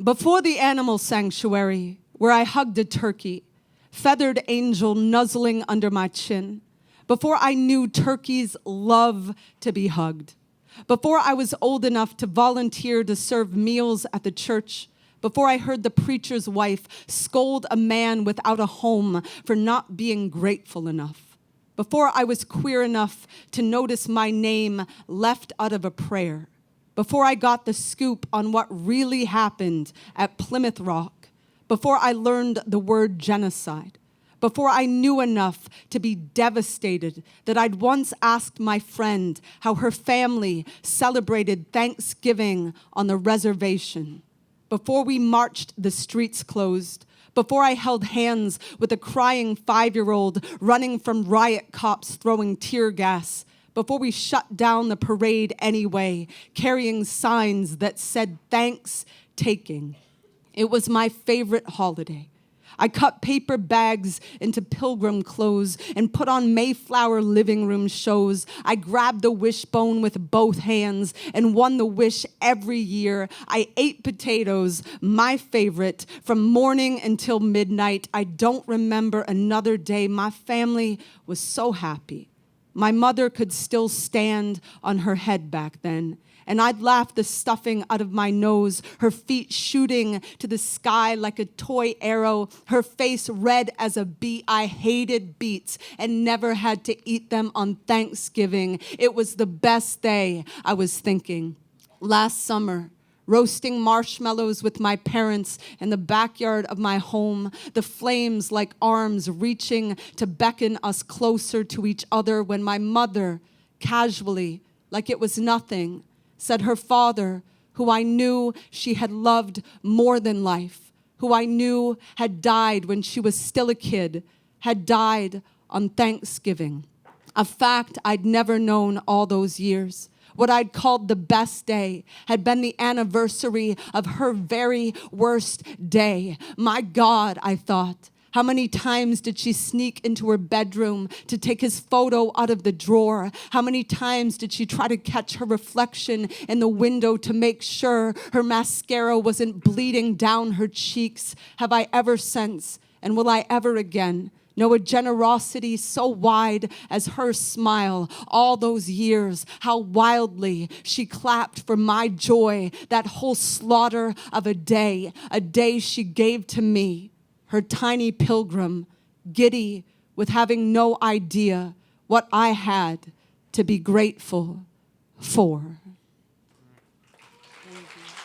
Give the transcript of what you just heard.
Before the animal sanctuary, where I hugged a turkey, feathered angel nuzzling under my chin, before I knew turkeys love to be hugged, before I was old enough to volunteer to serve meals at the church, before I heard the preacher's wife scold a man without a home for not being grateful enough, before I was queer enough to notice my name left out of a prayer, before I got the scoop on what really happened at Plymouth Rock, before I learned the word genocide, before I knew enough to be devastated that I'd once asked my friend how her family celebrated Thanksgiving on the reservation, before we marched the streets closed, before I held hands with a crying 5-year-old running from riot cops throwing tear gas, before we shut down the parade anyway, carrying signs that said Thankstaking. It was my favorite holiday. I cut paper bags into pilgrim clothes and put on Mayflower living room shows. I grabbed the wishbone with both hands and won the wish every year. I ate potatoes, my favorite, from morning until midnight. I don't remember another day. My family was so happy. My mother could still stand on her head back then, and I'd laugh the stuffing out of my nose, her feet shooting to the sky like a toy arrow, her face red as a beet. I hated beets and never had to eat them on Thanksgiving. It was the best day, I was thinking. Last summer, roasting marshmallows with my parents in the backyard of my home, the flames like arms reaching to beckon us closer to each other when my mother, casually, like it was nothing, said her father, who I knew she had loved more than life, who I knew had died when she was still a kid, had died on Thanksgiving, a fact I'd never known all those years. What I'd called the best day had been the anniversary of her very worst day. My God, I thought, how many times did she sneak into her bedroom to take his photo out of the drawer? How many times did she try to catch her reflection in the window to make sure her mascara wasn't bleeding down her cheeks? Have I ever since, and will I ever again, know a generosity so wide as her smile all those years, how wildly she clapped for my joy, that whole slaughter of a day she gave to me, her tiny pilgrim, giddy with having no idea what I had to be grateful for. Thank you.